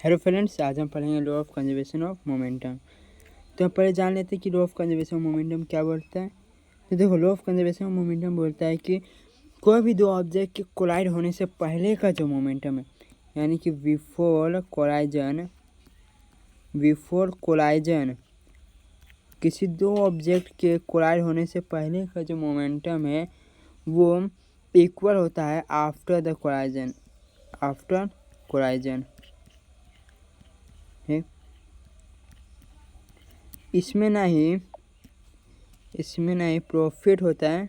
Hello friends, आज हम पढ़ेंगे law of conservation of momentum. तो हम पहले जान लेते हैं कि law of conservation of momentum क्या बोलता है। तो देखो, law of conservation of momentum बोलता है कि कोई भी दो ऑब्जेक्ट के कोलाइड होने से पहले का जो मोमेंटम है, यानी कि बिफोर कोलाइजन किसी दो ऑब्जेक्ट के कोलाइड होने से पहले का जो मोमेंटम है वो इक्वल होता है आफ्टर कोलाइजन। इसमें ना ही प्रॉफिट होता है,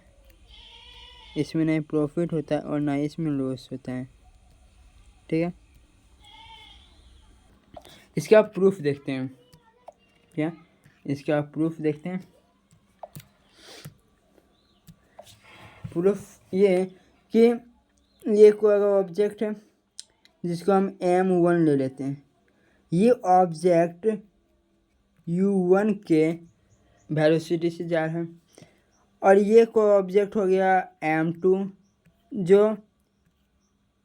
और ना ही इसमें लॉस होता है। ठीक है, इसका प्रूफ देखते हैं। क्या इसका प्रूफ देखते हैं। प्रूफ ये कि ये कोई ऑब्जेक्ट है जिसको हम M1 ले लेते हैं। ये ऑब्जेक्ट U1 के वेलोसिटी से जा रहा है, और ये कोई ऑब्जेक्ट हो गया M2 जो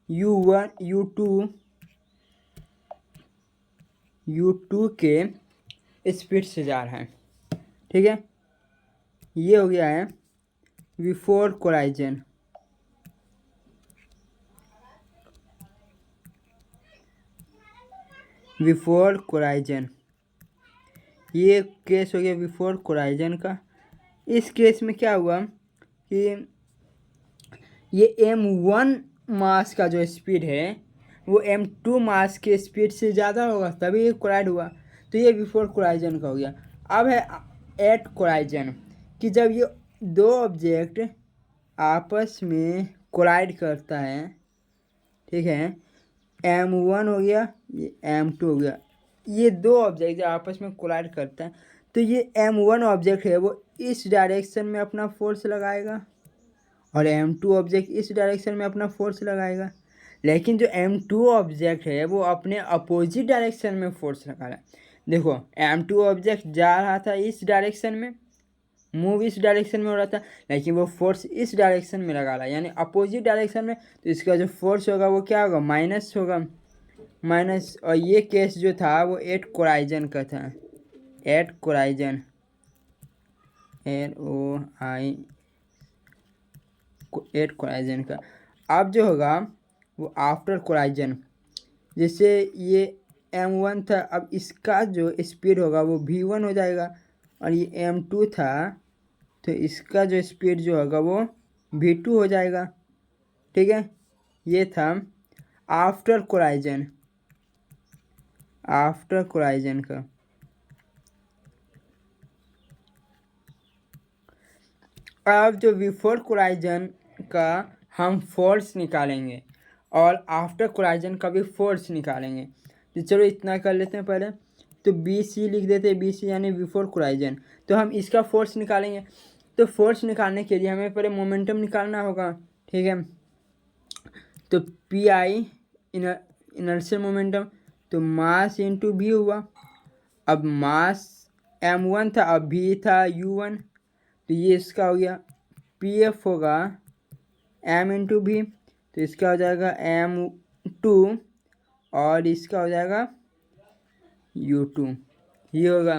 U2 के स्पीड से जा रहा है। ठीक है, ये हो गया है बिफोर कोलाइजन। ये केस हो गया बिफोर कोलाइजन का। इस केस में क्या हुआ कि ये M1 मास का जो स्पीड है वो M2 मास के स्पीड से ज़्यादा होगा, तभी ये कोलाइड हुआ। तो ये बिफोर कोलाइजन का हो गया। अब है एट कोलाइजन, कि जब ये दो ऑब्जेक्ट आपस में कोलाइड करता है। ठीक है, M1 हो गया, ये M2 हो गया। ये दो ऑब्जेक्ट जब आपस में कोलाइड करता है तो ये M1 ऑब्जेक्ट है वो इस डायरेक्शन में अपना फोर्स लगाएगा, और M2 ऑब्जेक्ट इस डायरेक्शन में अपना फोर्स लगाएगा। लेकिन जो M2 ऑब्जेक्ट है वो अपने अपोजिट डायरेक्शन में फोर्स लगा रहा है। देखो, M2 ऑब्जेक्ट जा रहा था इस डायरेक्शन में, मूव इस डायरेक्शन में हो रहा था, लेकिन वो फोर्स इस डायरेक्शन में लगा रहा है, यानी अपोजिट डायरेक्शन में। तो इसका जो फोर्स होगा वो क्या होगा, माइनस होगा, माइनस। और ये केस जो था वो एट कोलाइजन का था, एट कोलाइजन, एट कोलाइजन का। अब जो होगा वो आफ्टर कोलाइजन। जैसे ये M1 था, अब इसका जो स्पीड होगा वो V1 हो जाएगा, और ये M2 था तो इसका जो स्पीड जो होगा वो V2 हो जाएगा। ठीक है, ये था आफ्टर कोलाइजन का। अब जो बिफोर कोलाइजन का हम फोर्स निकालेंगे और आफ्टर कोलाइजन का भी फोर्स निकालेंगे। तो चलो इतना कर लेते हैं पहले। तो BC लिख देते हैं, BC यानी बिफोर कोलाइजन। तो हम इसका फोर्स निकालेंगे। तो फोर्स निकालने के लिए हमें पहले मोमेंटम निकालना होगा। ठीक है, तो PI इनर्शियल मोमेंटम, तो मास इंटू V हुआ। अब मास M1 था, अब V था U1, तो ये इसका हो गया PF होगा M इंटू V, तो इसका हो जाएगा M2, और इसका हो जाएगा U2, ये होगा।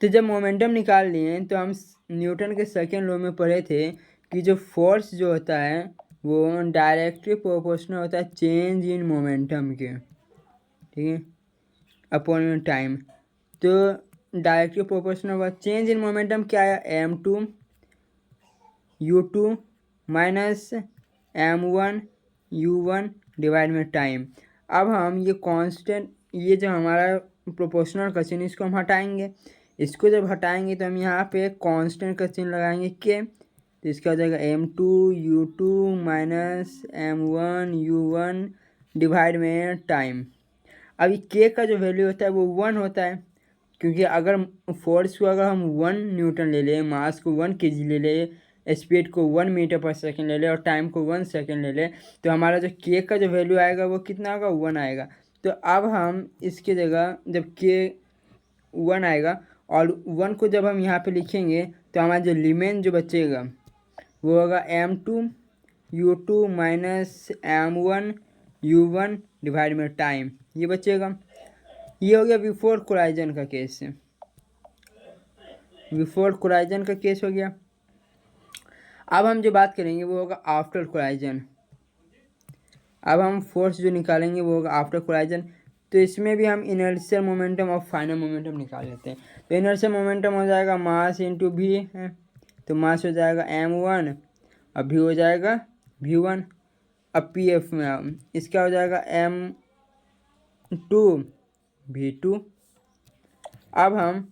तो जब मोमेंटम निकाल लिए तो हम न्यूटन के सेकेंड लॉ में पढ़े थे कि जो फोर्स जो होता है वो डायरेक्टली प्रोपोर्शनल होता है चेंज इन मोमेंटम के। ठीक है, अपॉन टाइम। तो डायरेक्टली प्रोपोर्शनल होगा, चेंज इन मोमेंटम क्या है, M2 U2 minus M1 U1 divide में टाइम। अब हम ये कांस्टेंट, ये जो हमारा प्रोपोर्शनल का चिन्ह, इसको हम हटाएंगे। इसको जब हटाएंगे तो हम यहाँ पे कांस्टेंट का चिन्ह लगाएंगे के, तो इसका हो जाएगा M2 U2 minus M1 U1 divide में टाइम। अभी के का जो वैल्यू होता है वो 1 होता है, क्योंकि अगर फोर्स को अगर हम 1 न्यूटन ले लें, मास को 1 kg ले लें, स्पीड को 1 मीटर पर सेकेंड ले लें, और टाइम को 1 सेकेंड ले लें, तो हमारा जो के का जो वैल्यू आएगा वो कितना होगा, 1 आएगा। तो अब हम इसकी जगह जब के 1 आएगा और 1 को जब हम यहाँ पे लिखेंगे तो हमारा जो लिमेन जो बचेगा वो होगा M2 U2 minus M1 u1 divide में टाइम, ये बचेगा। ये हो गया बिफोर कोलाइजन का केस, बिफोर कोलाइजन का केस हो गया। अब हम जो बात करेंगे वो होगा आफ्टर कोलाइजन। अब हम फोर्स जो निकालेंगे वो होगा आफ्टर कोलाइजन। तो इसमें भी हम इनर्शियल मोमेंटम और फाइनल मोमेंटम निकाल लेते हैं। तो इनर्शियल मोमेंटम हो जाएगा मास इंटू भी है, तो मास हो जाएगा m1 और भी हो जाएगा v1। अब पी एफ में इसका हो जाएगा m2 v2। अब हम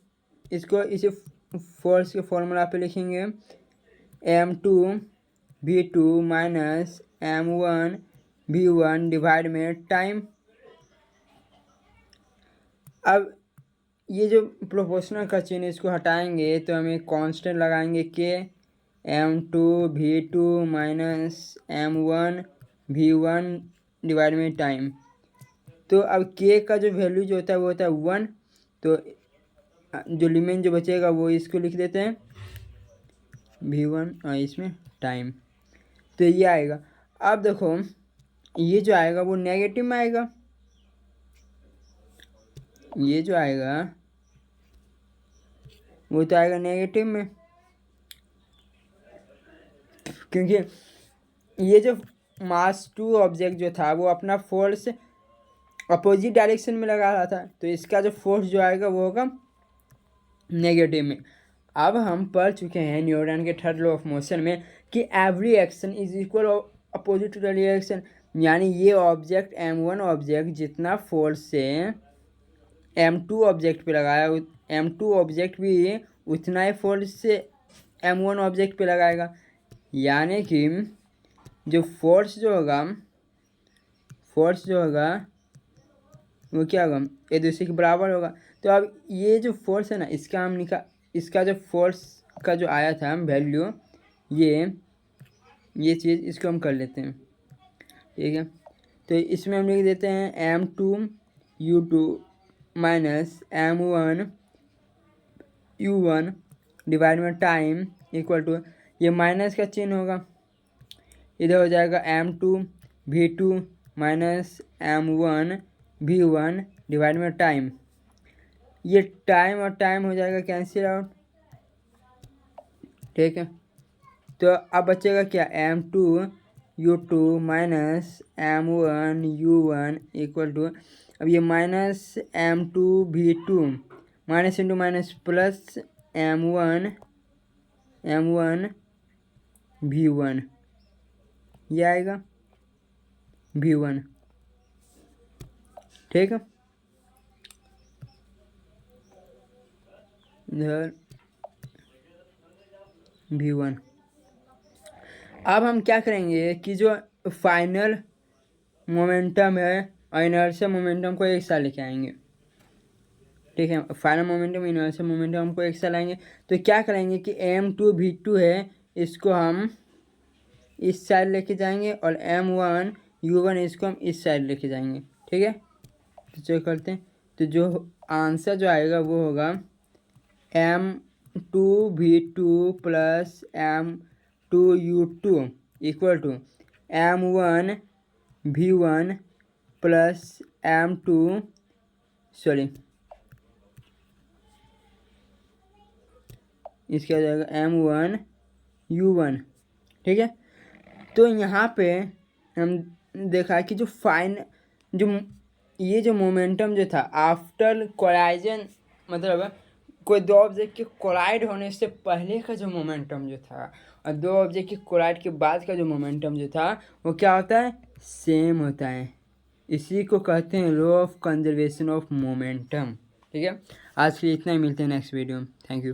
इसको इसे फोर्स के फॉर्मूला पे लिखेंगे m2 v2 minus m1 v1 divide में टाइम। अब ये जो प्रोपोर्शनल का चिन्ह इसको हटाएंगे तो हमें कांस्टेंट लगाएंगे के m2 v2 minus m1 v1 divide में टाइम। तो अब के का जो वैल्यू जो होता है वो होता है 1, तो जो लिमिट जो बचेगा वो इसको लिख देते हैं v1 और इसमें टाइम, तो ये आएगा। अब देखो ये जो आएगा वो नेगेटिव में आएगा, ये जो आएगा वो तो आएगा नेगेटिव में, क्योंकि ये जो मास 2 ऑब्जेक्ट जो था वो अपना फोर्स अपोजिट डायरेक्शन में लगा रहा था, तो इसका जो फोर्स जो आएगा वो होगा नेगेटिव में। अब हम पढ़ चुके हैं न्यूटन के थर्ड लॉ ऑफ मोशन में कि every action is equal opposite to the reaction, यानी ये ऑब्जेक्ट m1 ऑब्जेक्ट जितना फोर्स से m2 ऑब्जेक्ट पे लगाया m2 ऑब्जेक्ट भी उतना ही फोर्स से m1 ऑब्जेक्ट पे लगाएगा, यानी कि जो फोर्स जो होगा वो क्या होगा, एक दूसरे के बराबर होगा। तो अब ये जो फोर्स है ना इसका हम इसका जो फोर्स का जो आया था वैल्यू, ये चीज़ इसको हम कर लेते हैं, ठीक है। तो इसमें हम लिख देते हैं m2 u2 minus m1 u1 divide में टाइम इक्वल टू, ये माइनस का चिन्ह होगा, इधर हो जाएगा m2 v2 minus m1 v1 divide में टाइम। ये टाइम और टाइम हो जाएगा कैंसिल आउट, ठीक है। तो अब बचेगा क्या, m2 u2 minus m1 u1 equal to, अब ये minus m2 v2 minus into minus plus m1 v1, ये आएगा v1, ठीक है। इधर v1। अब हम क्या करेंगे कि जो फाइनल मोमेंटम है और इनर्शियल मोमेंटम को एक साथ लेके आएंगे, ठीक है। फाइनल मोमेंटम इनर्शियल मोमेंटम को एक साथ लाएंगे, तो क्या करेंगे कि m2 v2 है इसको हम इस साइड लेके जाएंगे और m1 u1 इसको हम इस साइड लेके जाएंगे, ठीक है। तो चेक करते हैं, तो जो आंसर जो आएगा वो होगा m2 v2 plus m2 u2 equal to m1 v1 plus इसका हो जाएगा m1 u1, ठीक है। तो यहाँ पे हम देखा कि ये जो मोमेंटम जो था आफ्टर कोलाइजन, मतलब कोई दो ऑब्जेक्ट के कोलाइड होने से पहले का जो मोमेंटम जो था और दो ऑब्जेक्ट के कोलाइड के बाद का जो मोमेंटम जो था वो क्या होता है, सेम होता है। इसी को कहते हैं law of conservation of momentum, ठीक है। आज के लिए इतना ही, मिलते हैं नेक्स्ट वीडियो में। Thank you.